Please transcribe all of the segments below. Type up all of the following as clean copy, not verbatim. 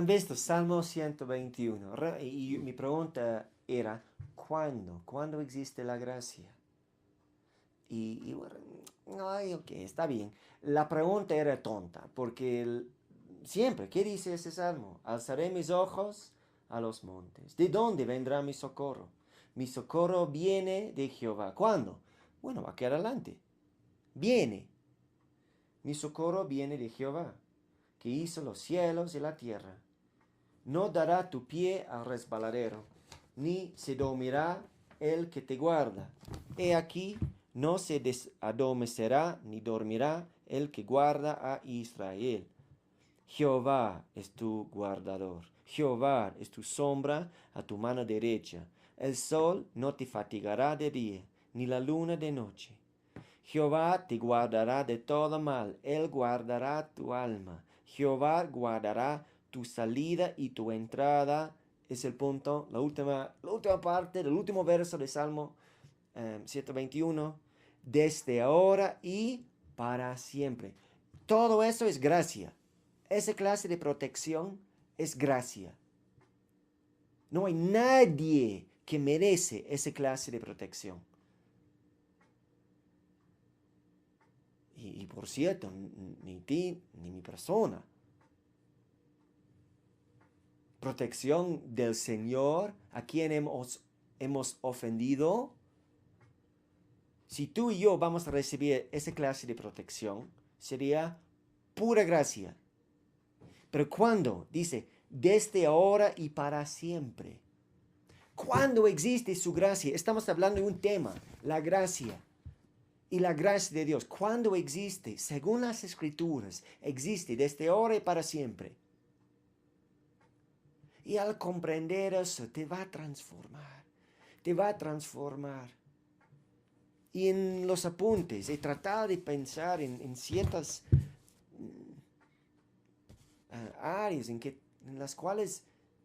Han visto Salmo 121. Y mi pregunta era, ¿cuándo? ¿Cuándo existe la gracia? Y bueno, ay, ok, está bien. La pregunta era tonta, porque siempre, ¿qué dice ese salmo? Alzaré mis ojos a los montes. ¿De dónde vendrá mi socorro? Mi socorro viene de Jehová. ¿Cuándo? Bueno, aquí adelante. Viene. Mi socorro viene de Jehová, que hizo los cielos y la tierra. No dará tu pie al resbaladero, ni se dormirá el que te guarda. He aquí, no se adormecerá ni dormirá el que guarda a Israel. Jehová es tu guardador. Jehová es tu sombra a tu mano derecha. El sol no te fatigará de día, ni la luna de noche. Jehová te guardará de todo mal, Él guardará tu alma. Jehová guardará tu salida y tu entrada. Es el punto, la última parte del último verso de Salmo 121. Desde ahora y para siempre. Todo eso es gracia. Esa clase de protección es gracia. No hay nadie que merece esa clase de protección. Y por cierto, ni ti ni mi persona. Protección del Señor a quien hemos ofendido. Si tú y yo vamos a recibir esa clase de protección, sería pura gracia. Pero ¿cuándo? Dice, desde ahora y para siempre. ¿Cuándo existe su gracia? Estamos hablando de un tema, la gracia. Y la gracia de Dios, ¿cuándo existe? Según las Escrituras, existe desde ahora y para siempre. Y al comprender eso, te va a transformar. Te va a transformar. Y en los apuntes he tratado de pensar en ciertas áreas en las cuales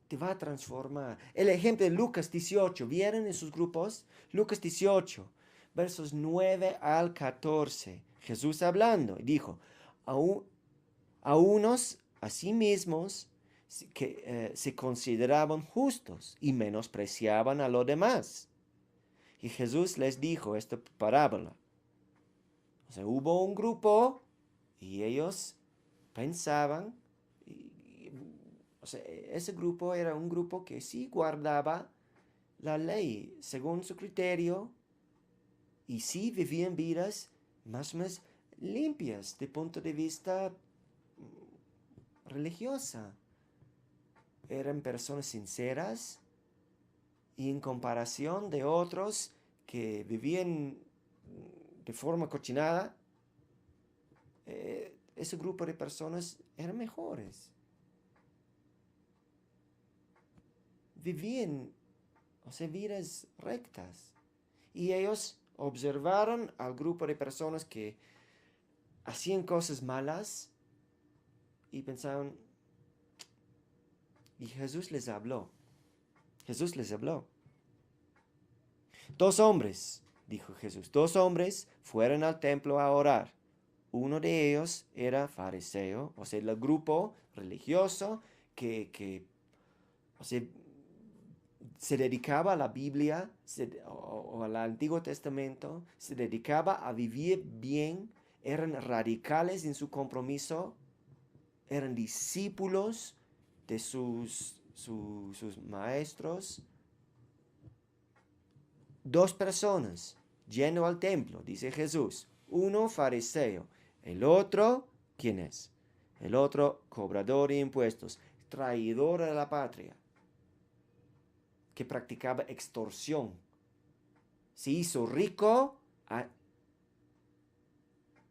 te va a transformar. El ejemplo de Lucas 18, ¿vieron en sus grupos? Lucas 18, versos 9 al 14. Jesús hablando, dijo, a unos a sí mismos que se consideraban justos y menospreciaban a los demás. Y Jesús les dijo esta parábola. O sea, hubo un grupo y ellos pensaban, o sea, ese grupo era un grupo que sí guardaba la ley según su criterio y sí vivían vidas más o menos limpias de punto de vista religiosa. Eran personas sinceras y en comparación de otros que vivían de forma cochinada, ese grupo de personas eran mejores. Vivían, o sea, vidas rectas. Y ellos observaron al grupo de personas que hacían cosas malas y pensaron, y Jesús les habló. Jesús les habló. Dos hombres, dijo Jesús, dos hombres fueron al templo a orar. Uno de ellos era fariseo, o sea, el grupo religioso que o sea, se dedicaba a la Biblia o al Antiguo Testamento, se dedicaba a vivir bien, eran radicales en su compromiso, eran discípulos de sus maestros. Dos personas yendo al templo, dice Jesús. Uno fariseo, el otro, ¿quién es? El otro cobrador de impuestos, traidor de la patria, que practicaba extorsión. Se hizo rico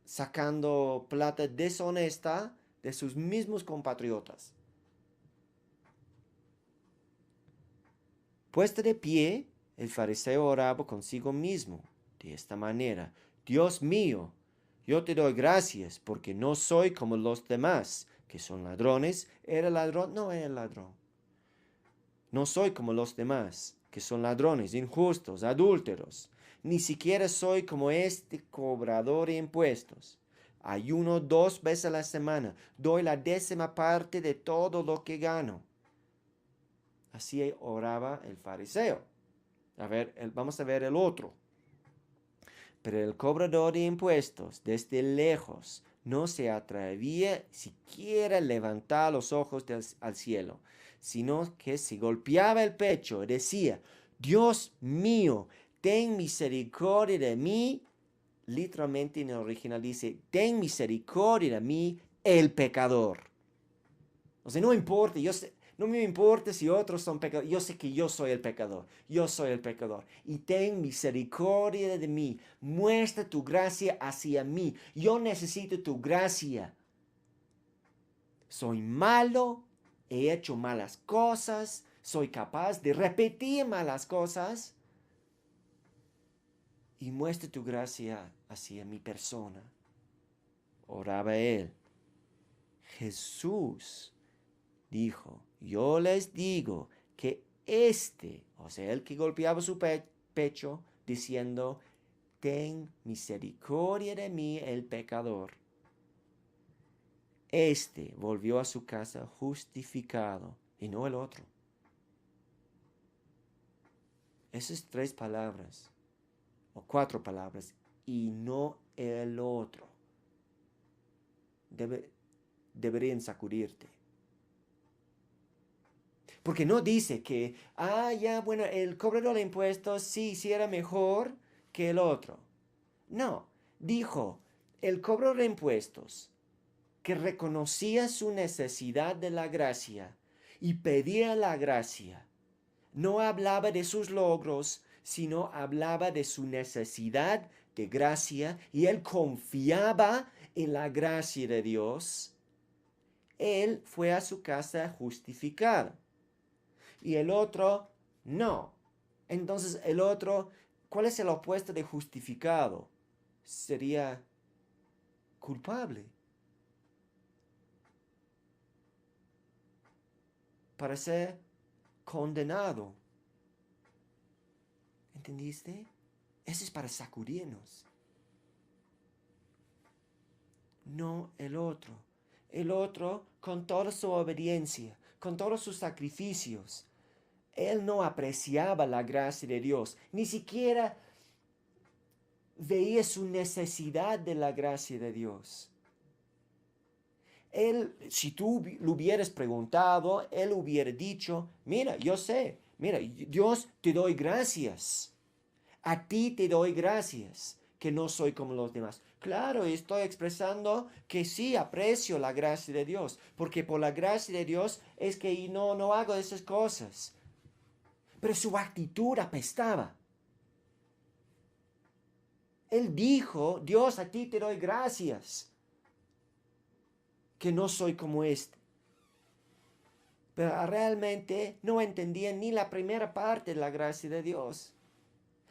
sacando plata deshonesta de sus mismos compatriotas. Puesto de pie, el fariseo oraba consigo mismo, de esta manera: Dios mío, yo te doy gracias porque no soy como los demás, que son ladrones. ¿Era ladrón? No era ladrón. No soy como los demás, que son ladrones, injustos, adúlteros. Ni siquiera soy como este cobrador de impuestos. ayuno 2 veces a la semana, doy la 10ª parte de todo lo que gano. Así oraba el fariseo. Vamos a ver el otro. Pero el cobrador de impuestos, desde lejos, no se atrevía siquiera a levantar los ojos al cielo, sino que se golpeaba el pecho y decía: Dios mío, ten misericordia de mí. Literalmente en el original dice: ten misericordia de mí, el pecador. O sea, no importa, no me importa si otros son pecadores. Yo sé que yo soy el pecador. Yo soy el pecador. Y ten misericordia de mí. Muestra tu gracia hacia mí. Yo necesito tu gracia. Soy malo. He hecho malas cosas. Soy capaz de repetir malas cosas. Y muestra tu gracia hacia mi persona. Oraba él. Jesús dijo: yo les digo que o sea, el que golpeaba su pecho, diciendo: ten misericordia de mí, el pecador, volvió a su casa justificado y no el otro. Esas 3 palabras, o 4 palabras, y no el otro, deberían sacudirte. Porque no dice que, bueno, el cobrador de impuestos sí era mejor que el otro. No, dijo, el cobrador de impuestos, que reconocía su necesidad de la gracia y pedía la gracia, no hablaba de sus logros, sino hablaba de su necesidad de gracia, y él confiaba en la gracia de Dios. Él fue a su casa justificado. Y el otro, no. Entonces el otro, ¿cuál es el opuesto de justificado? Sería culpable. Para ser condenado. ¿Entendiste? Eso es para sacudirnos. No el otro. El otro, con toda su obediencia, con todos sus sacrificios, él no apreciaba la gracia de Dios, ni siquiera veía su necesidad de la gracia de Dios. Él, si tú lo hubieras preguntado, él hubiera dicho: mira, yo sé, mira, Dios, te doy gracias. A ti te doy gracias, que no soy como los demás. Claro, estoy expresando que sí aprecio la gracia de Dios, porque por la gracia de Dios es que no hago esas cosas. Pero su actitud apestaba. Él dijo: Dios, a ti te doy gracias, que no soy como este. Pero realmente no entendía ni la primera parte de la gracia de Dios.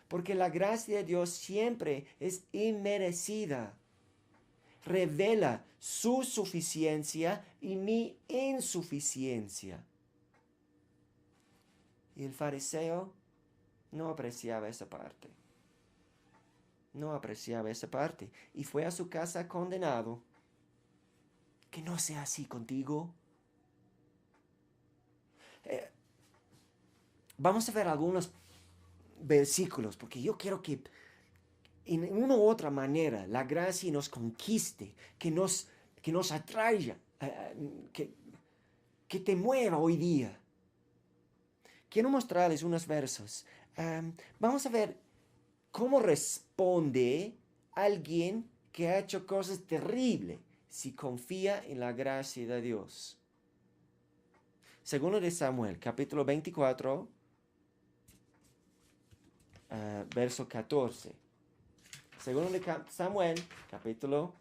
Porque la gracia de Dios siempre es inmerecida. Revela su suficiencia y mi insuficiencia. Y el fariseo no apreciaba esa parte. No apreciaba esa parte. Y fue a su casa condenado. Que no sea así contigo. Vamos a ver algunos versículos, porque yo quiero que en una u otra manera la gracia nos conquiste, que nos atraiga, que te mueva hoy día. Quiero mostrarles unos versos. Vamos a ver cómo responde alguien que ha hecho cosas terribles si confía en la gracia de Dios. Segundo de Samuel, capítulo 24, verso 14. Segundo de Samuel, capítulo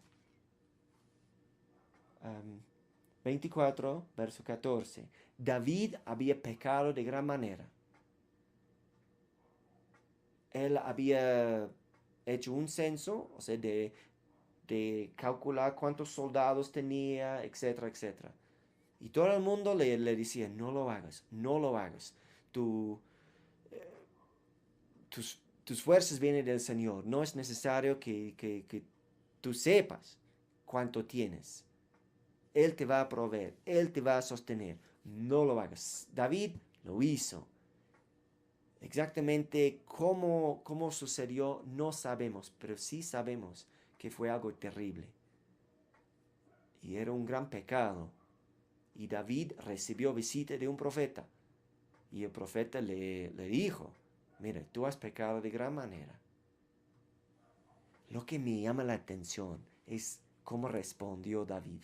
24, verso 14. David había pecado de gran manera. Él había hecho un censo, o sea, de calcular cuántos soldados tenía, etcétera, etcétera. Y todo el mundo le decía: no lo hagas, no lo hagas. Tus fuerzas vienen del Señor. No es necesario que tú sepas. cuanto tienes. Él te va a proveer, Él te va a sostener. No lo hagas. David lo hizo. Exactamente cómo sucedió no sabemos, pero sí sabemos que fue algo terrible. Y era un gran pecado. Y David recibió visita de un profeta. Y el profeta le dijo, mira, tú has pecado de gran manera. Lo que me llama la atención es cómo respondió David.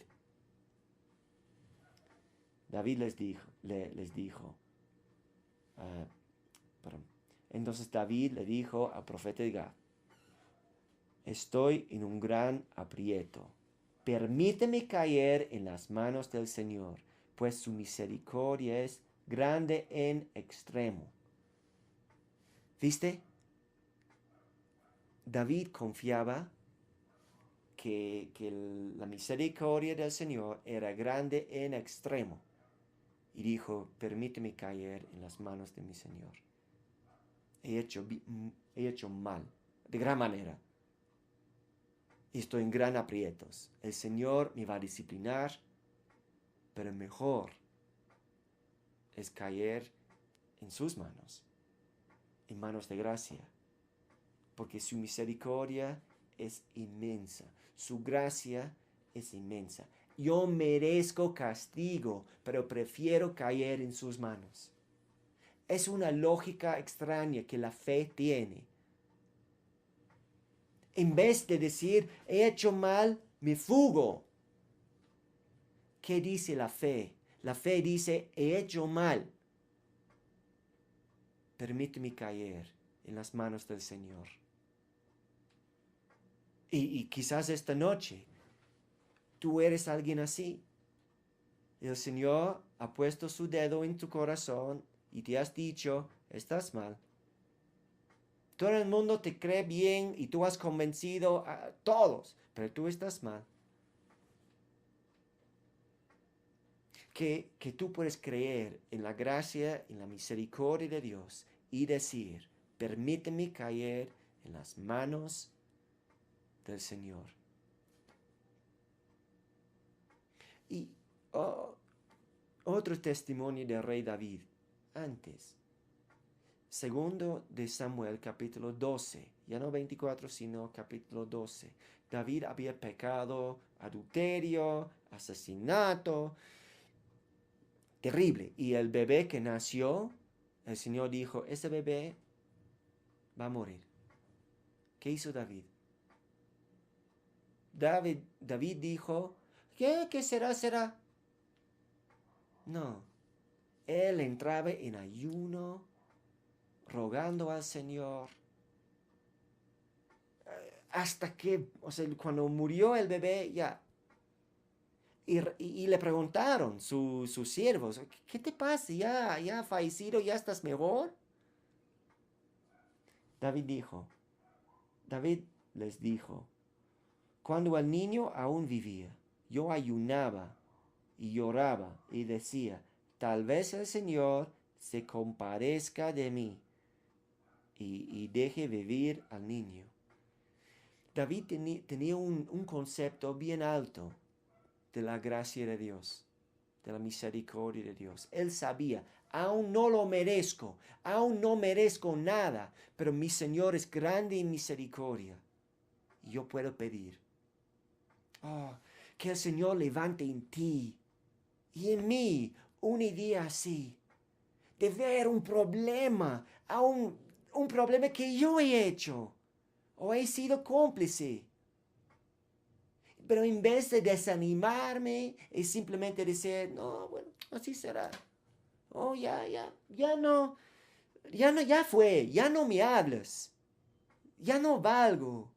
David les dijo, perdón. Entonces David le dijo al profeta de Gad, estoy en un gran aprieto. Permíteme caer en las manos del Señor, pues su misericordia es grande en extremo. ¿Viste? David confiaba que la misericordia del Señor era grande en extremo. Y dijo, permíteme caer en las manos de mi Señor. He hecho mal, de gran manera. Y estoy en gran aprietos. El Señor me va a disciplinar, pero mejor es caer en sus manos, en manos de gracia, porque su misericordia es inmensa, su gracia es inmensa. Yo merezco castigo, pero prefiero caer en sus manos. Es una lógica extraña que la fe tiene. En vez de decir, he hecho mal, me fugo. ¿Qué dice la fe? La fe dice, he hecho mal. Permíteme caer en las manos del Señor. Y quizás esta noche tú eres alguien así. El Señor ha puesto su dedo en tu corazón y te has dicho, estás mal. Todo el mundo te cree bien y tú has convencido a todos, pero tú estás mal. Que tú puedes creer en la gracia, en la misericordia de Dios y decir, permíteme caer en las manos del Señor. Y otro testimonio del rey David antes. Segundo de Samuel, capítulo 12. Ya no 24, sino capítulo 12. David había pecado, adulterio, asesinato. Terrible. Y el bebé que nació, el Señor dijo, ese bebé va a morir. ¿Qué hizo David? David dijo, ¿qué será? ¿Será? No. Él entraba en ayuno, rogando al Señor, hasta que, cuando murió el bebé, ya. Y le preguntaron sus siervos, ¿qué te pasa? ¿Ya ha fallecido? ¿Ya estás mejor? David les dijo, cuando el niño aún vivía, yo ayunaba y lloraba y decía, tal vez el Señor se compadezca de mí y deje vivir al niño. David tenía un concepto bien alto de la gracia de Dios, de la misericordia de Dios. Él sabía, aún no lo merezco, aún no merezco nada, pero mi Señor es grande en misericordia. Y yo puedo pedir, que el Señor levante en ti y en mí una idea así, de ver un problema, un problema que yo he hecho o he sido cómplice. Pero en vez de desanimarme y simplemente decir, no, bueno, así será. Oh, ya no, ya fue, ya no me hablas, ya no valgo.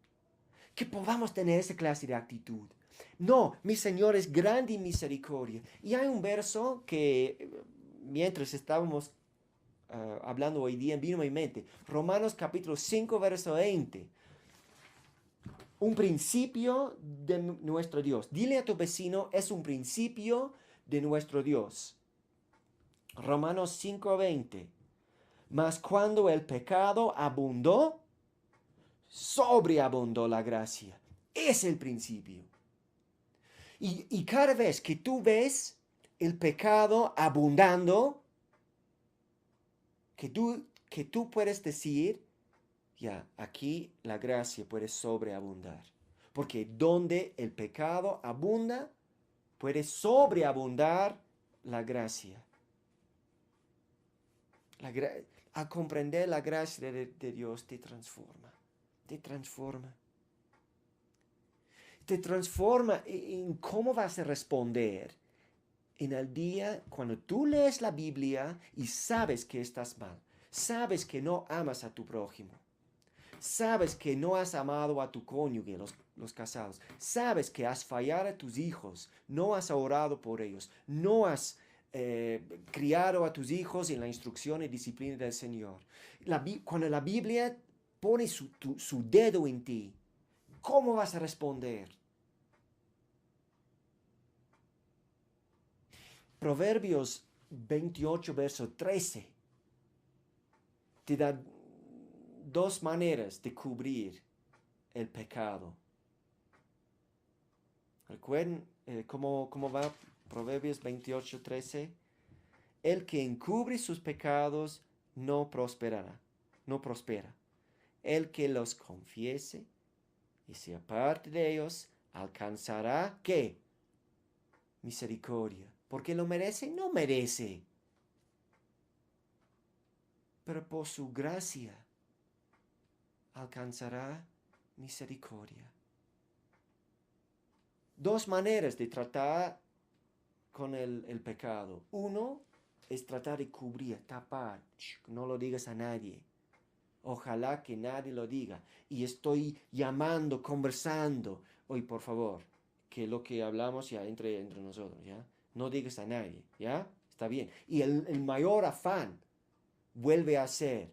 Que podamos tener esa clase de actitud. No, mi Señor es grande en misericordia. Y hay un verso que mientras estábamos hablando hoy día vino a mi mente. Romanos capítulo 5, verso 20. Un principio de nuestro Dios. Dile a tu vecino, es un principio de nuestro Dios. Romanos 5:20. Mas cuando el pecado abundó, sobreabundó la gracia. Es el principio. Y cada vez que tú ves el pecado abundando, que tú puedes decir, ya, aquí la gracia puede sobreabundar. Porque donde el pecado abunda, puede sobreabundar la gracia. A comprender la gracia de Dios te transforma. Te transforma. Te transforma en cómo vas a responder en el día cuando tú lees la Biblia y sabes que estás mal. Sabes que no amas a tu prójimo. Sabes que no has amado a tu cónyuge, los casados. Sabes que has fallado a tus hijos. No has orado por ellos. No has criado a tus hijos en la instrucción y disciplina del Señor. Cuando la Biblia pone su dedo en ti, ¿cómo vas a responder? Proverbios 28, verso 13, te da dos maneras de cubrir el pecado. ¿Recuerden cómo va Proverbios 28, 13? El que encubre sus pecados no prosperará, no prospera. El que los confiese y se aparte de ellos alcanzará, ¿qué? Misericordia. ¿Porque lo merece? No merece. Pero por su gracia alcanzará misericordia. Dos maneras de tratar con el pecado. Uno es tratar de cubrir, tapar. No lo digas a nadie. Ojalá que nadie lo diga. Y estoy llamando, conversando. Hoy, por favor, que lo que hablamos ya entre nosotros, ¿ya? No digas a nadie, ¿ya? Está bien. Y el mayor afán vuelve a ser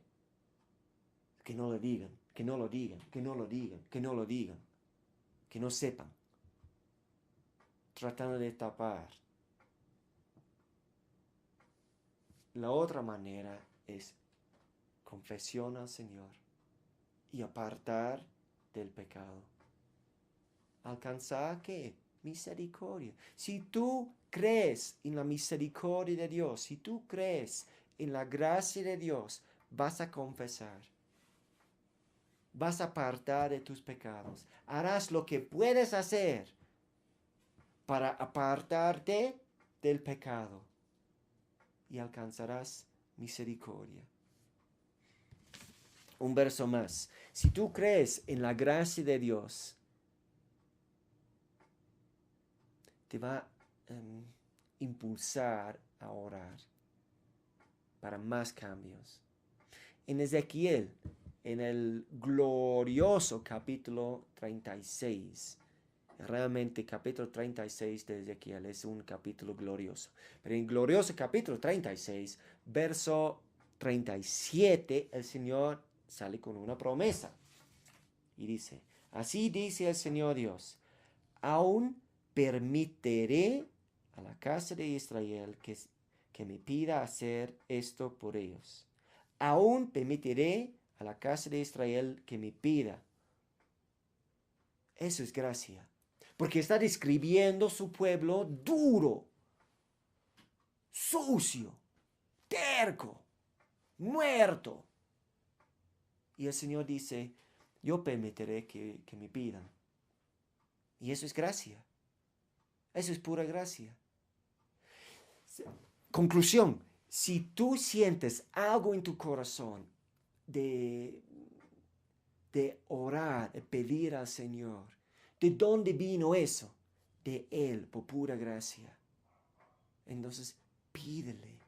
que no lo digan, que no lo digan, que no lo digan, que no lo digan, que no sepan. Tratando de tapar. La otra manera es confesión al Señor y apartar del pecado. ¿Alcanzar qué? Misericordia. Si tú crees en la misericordia de Dios, si tú crees en la gracia de Dios, vas a confesar. Vas a apartar de tus pecados. Harás lo que puedes hacer para apartarte del pecado y alcanzarás misericordia. Un verso más. Si tú crees en la gracia de Dios, te va a impulsar a orar para más cambios. En Ezequiel, en el glorioso capítulo 36, realmente capítulo 36 de Ezequiel es un capítulo glorioso. Pero en el glorioso capítulo 36, verso 37, el Señor sale con una promesa. Y dice, así dice el Señor Dios, aún permitiré a la casa de Israel que me pida hacer esto por ellos. Aún permitiré a la casa de Israel que me pida. Eso es gracia. Porque está describiendo su pueblo duro, sucio, terco, muerto. Y el Señor dice, yo permitiré que me pidan. Y eso es gracia. Eso es pura gracia. Conclusión, si tú sientes algo en tu corazón de orar, de pedir al Señor, ¿de dónde vino eso? De Él, por pura gracia. Entonces, pídele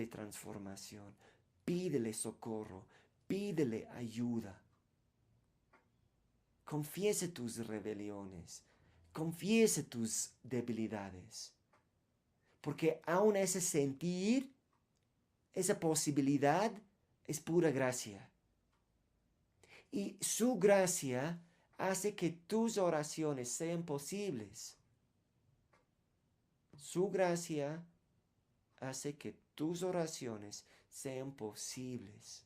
transformación, pídele socorro, pídele ayuda. Confiese tus rebeliones, confiese tus debilidades. Porque aún ese sentir, esa posibilidad es pura gracia. Y su gracia hace que tus oraciones sean posibles. Su gracia hace que tus oraciones sean posibles.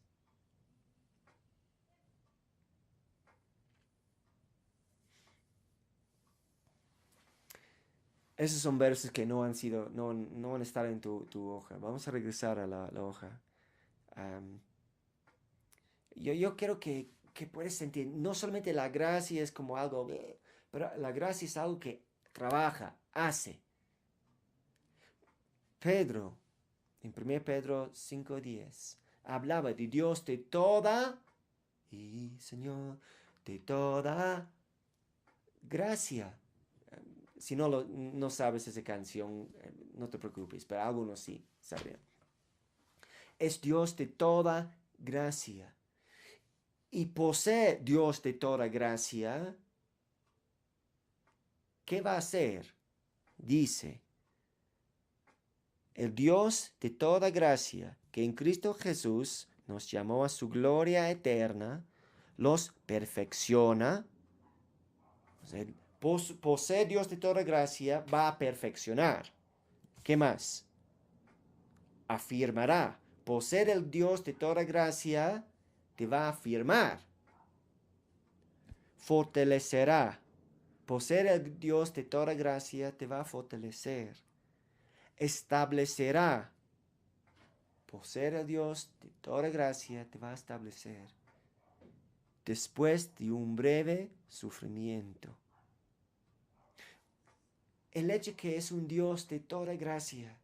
Esos son versos que no van a estar en tu hoja. Vamos a regresar a la hoja. Am, yo quiero que puedas sentir, no solamente la gracia es como algo, pero la gracia es algo que trabaja, hace. Pedro, en 1 Pedro 5:10, hablaba de Dios de toda, y Señor, de toda gracia. Si no sabes esa canción, no te preocupes, pero algunos sí sabrían. Es Dios de toda gracia. Y posee Dios de toda gracia, ¿qué va a hacer? Dice, el Dios de toda gracia, que en Cristo Jesús nos llamó a su gloria eterna, los perfecciona. O sea, posee Dios de toda gracia, va a perfeccionar. ¿Qué más? Afirmará. Poseer el Dios de toda gracia te va a afirmar. Fortalecerá. Poseer el Dios de toda gracia te va a fortalecer. Establecerá. Poseer el Dios de toda gracia te va a establecer. Después de un breve sufrimiento. El hecho que es un Dios de toda gracia,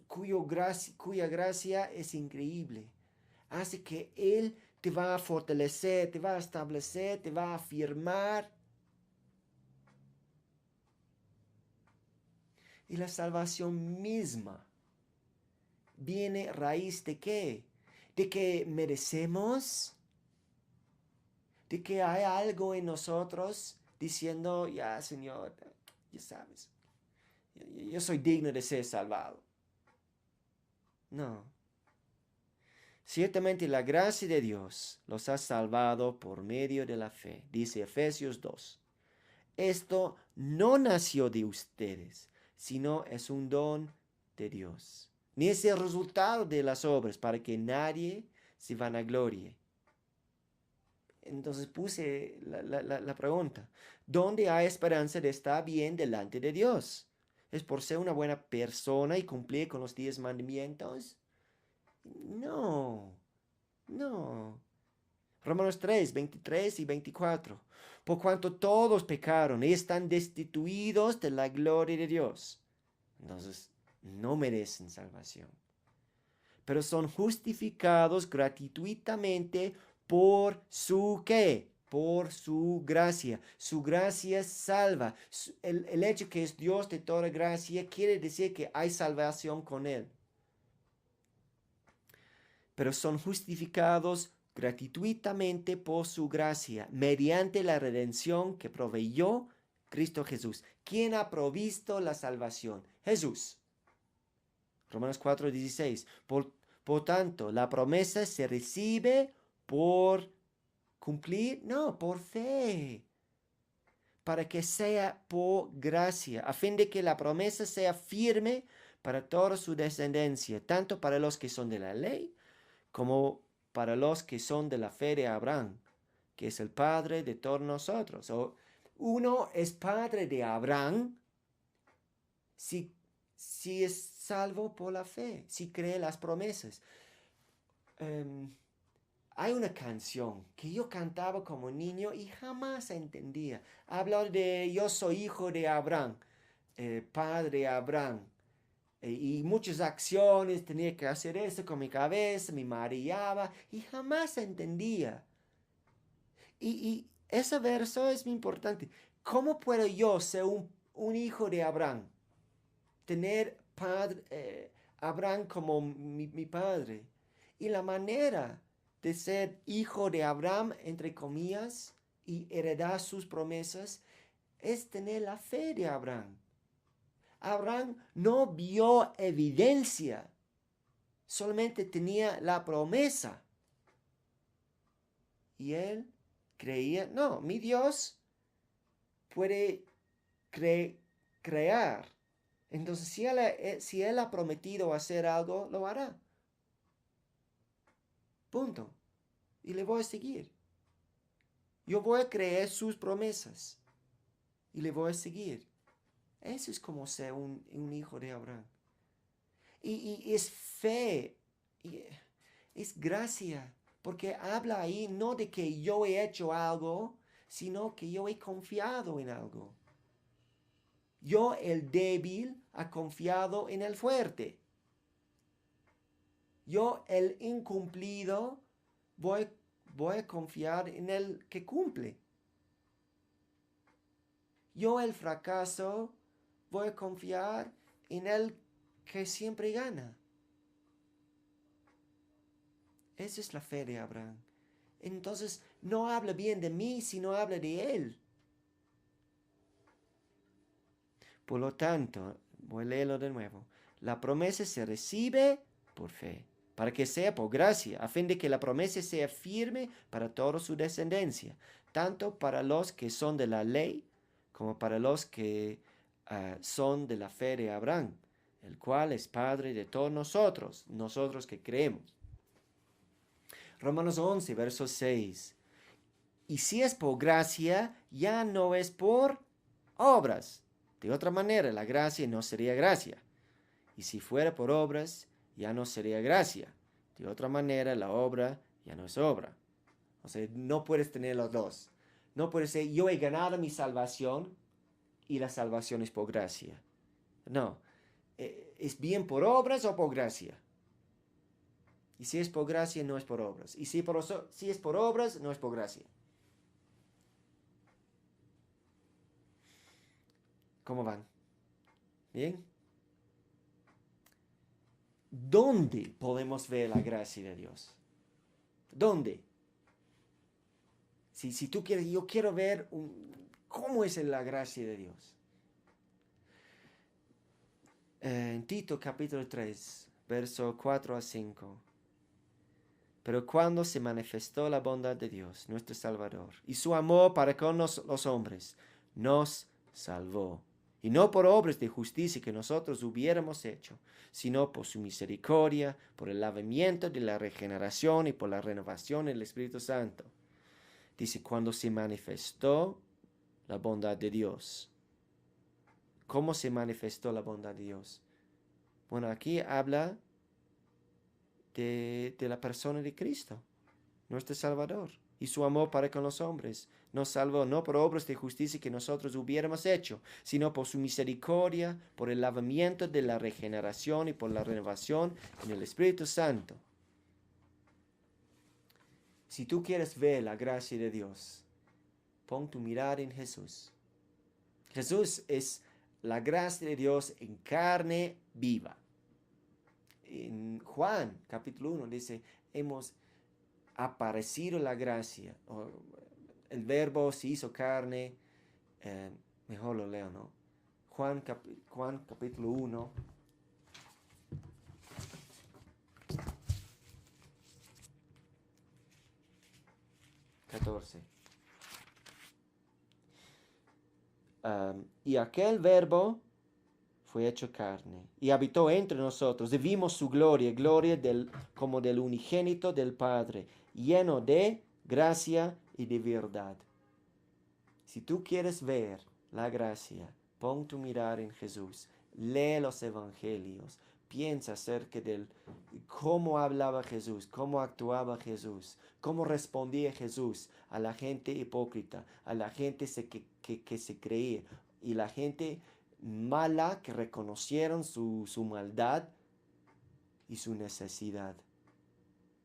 cuya gracia es increíble, hace que Él te va a fortalecer, te va a establecer, te va a afirmar. Y la salvación misma viene raíz de qué? De que merecemos, de que hay algo en nosotros diciendo, ya Señor, ya sabes, yo soy digno de ser salvado. No. Ciertamente la gracia de Dios los ha salvado por medio de la fe, dice Efesios 2. Esto no nació de ustedes, sino es un don de Dios. Ni es el resultado de las obras para que nadie se vanaglorie. Entonces puse la pregunta, ¿dónde hay esperanza de estar bien delante de Dios? ¿Es por ser una buena persona y cumplir con los 10 mandamientos? No, no. Romanos 3, 23 y 24. Por cuanto todos pecaron y están destituidos de la gloria de Dios. Entonces, no merecen salvación. Pero son justificados gratuitamente por su ¿qué? Por su gracia. Su gracia salva. El hecho que es Dios de toda gracia quiere decir que hay salvación con Él. Pero son justificados gratuitamente por su gracia, mediante la redención que proveyó Cristo Jesús. ¿Quién ha provisto la salvación? Jesús. Romanos 4:16. Por tanto, la promesa se recibe por cumplir, no, por fe, para que sea por gracia, a fin de que la promesa sea firme para toda su descendencia, tanto para los que son de la ley, como para los que son de la fe de Abraham, que es el padre de todos nosotros. Uno es padre de Abraham si es salvo por la fe, si cree las promesas. Hay una canción que yo cantaba como niño y jamás entendía. Habla de yo soy hijo de Abraham, padre de Abraham. Y muchas acciones, tenía que hacer eso con mi cabeza, me mareaba y jamás entendía. Y ese verso es muy importante. ¿Cómo puedo yo ser un hijo de Abraham? Tener Abraham como mi padre. Y la manera de ser hijo de Abraham, entre comillas, y heredar sus promesas, es tener la fe de Abraham. Abraham no vio evidencia, solamente tenía la promesa. Y él creía, no, mi Dios puede crear. Entonces, si él ha prometido hacer algo, lo hará. Punto. Y le voy a seguir. Yo voy a creer sus promesas. y le voy a seguir. Eso es como ser un hijo de Abraham. Y es fe, y es gracia, porque habla ahí no de que yo he hecho algo, sino que yo he confiado en algo. Yo, el débil, ha confiado en el fuerte. Yo, el incumplido, voy a confiar en el que cumple. Yo, el fracaso, voy a confiar en el que siempre gana. Esa es la fe de Abraham. Entonces, no habla bien de mí, sino habla de él. Por lo tanto, voy a leerlo de nuevo. La promesa se recibe por fe, para que sea por gracia, a fin de que la promesa sea firme para toda su descendencia, tanto para los que son de la ley, como para los que son de la fe de Abraham, el cual es Padre de todos nosotros, nosotros que creemos. Romanos 11, verso 6. Y si es por gracia, ya no es por obras. De otra manera, la gracia no sería gracia. Y si fuera por obras, ya no sería gracia. De otra manera, la obra ya no es obra. O sea, no puedes tener los dos. No puedes decir, yo he ganado mi salvación y la salvación es por gracia. No. ¿Es bien por obras o por gracia? Y si es por gracia, no es por obras. Y si es por obras, no es por gracia. ¿Cómo van? ¿Bien? ¿Dónde podemos ver la gracia de Dios? ¿Dónde? Si tú quieres, yo quiero ver cómo es la gracia de Dios. En Tito capítulo 3, verso 4 a 5. Pero cuando se manifestó la bondad de Dios, nuestro Salvador, y su amor para con los hombres, nos salvó. Y no por obras de justicia que nosotros hubiéramos hecho, sino por su misericordia, por el lavamiento de la regeneración y por la renovación del Espíritu Santo. Dice, cuando se manifestó la bondad de Dios. ¿Cómo se manifestó la bondad de Dios? Bueno, aquí habla de la persona de Cristo, nuestro Salvador, y su amor para con los hombres. Nos salvó no por obras de justicia que nosotros hubiéramos hecho, sino por su misericordia, por el lavamiento de la regeneración y por la renovación en el Espíritu Santo. Si tú quieres ver la gracia de Dios, pon tu mirada en Jesús. Jesús es la gracia de Dios en carne viva. En Juan capítulo 1 dice, hemos aparecido la gracia. El verbo se hizo carne. Mejor lo leo, ¿no? Juan capítulo 1. Y aquel verbo fue hecho carne y habitó entre nosotros y vimos su gloria, como del unigénito del Padre, lleno de gracia y de verdad. Si tú quieres ver la gracia, pon tu mirada en Jesús, lee los evangelios, piensa acerca de cómo hablaba Jesús, cómo actuaba Jesús, cómo respondía Jesús a la gente hipócrita, a la gente que se creía y la gente mala que reconocieron su maldad y su necesidad.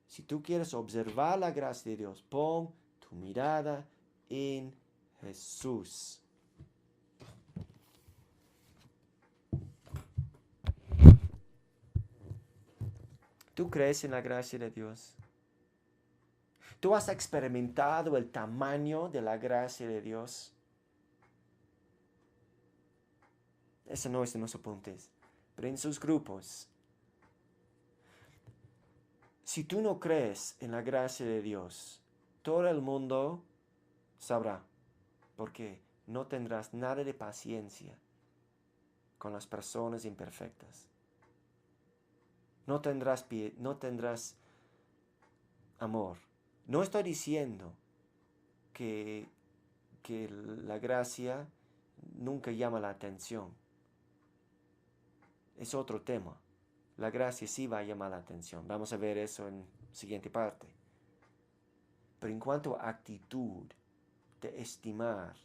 Si tú quieres observar la gracia de Dios, pon tu mirada en Jesús. ¿Tú crees en la gracia de Dios? ¿Tú has experimentado el tamaño de la gracia de Dios? Eso no es en los apuntes, pero en sus grupos. Si tú no crees en la gracia de Dios, todo el mundo sabrá, porque no tendrás nada de paciencia con las personas imperfectas. No tendrás amor. No estoy diciendo que la gracia nunca llama la atención. Es otro tema. La gracia sí va a llamar la atención. Vamos a ver eso en la siguiente parte. Pero en cuanto a actitud de estimar,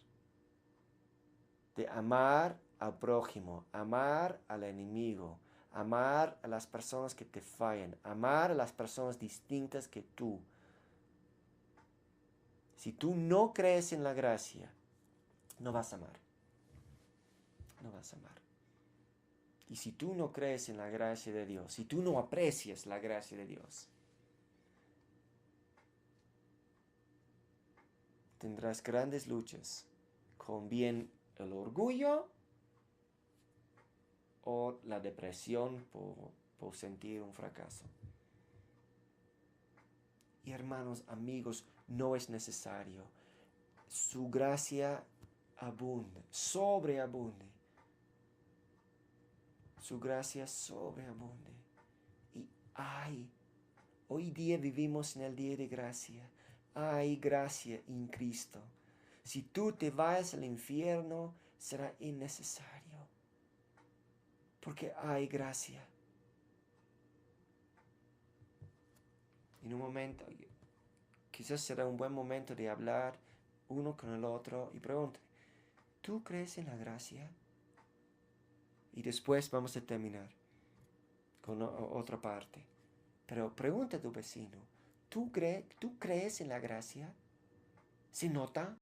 de amar al prójimo, amar al enemigo, amar a las personas que te fallan, amar a las personas distintas que tú. Si tú no crees en la gracia, no vas a amar. No vas a amar. Y si tú no crees en la gracia de Dios, si tú no aprecias la gracia de Dios, tendrás grandes luchas con bien el orgullo o la depresión por sentir un fracaso. Y hermanos, amigos, no es necesario. Su gracia abunde, sobreabunde. Su gracia sobreabunde. Y hoy día vivimos en el día de gracia. Hay gracia en Cristo. Si tú te vas al infierno, será innecesario. Porque hay gracia. En un momento, quizás será un buen momento de hablar uno con el otro y preguntar, ¿tú crees en la gracia? Y después vamos a terminar con otra parte. Pero pregunta a tu vecino, ¿tú crees en la gracia? ¿Se nota?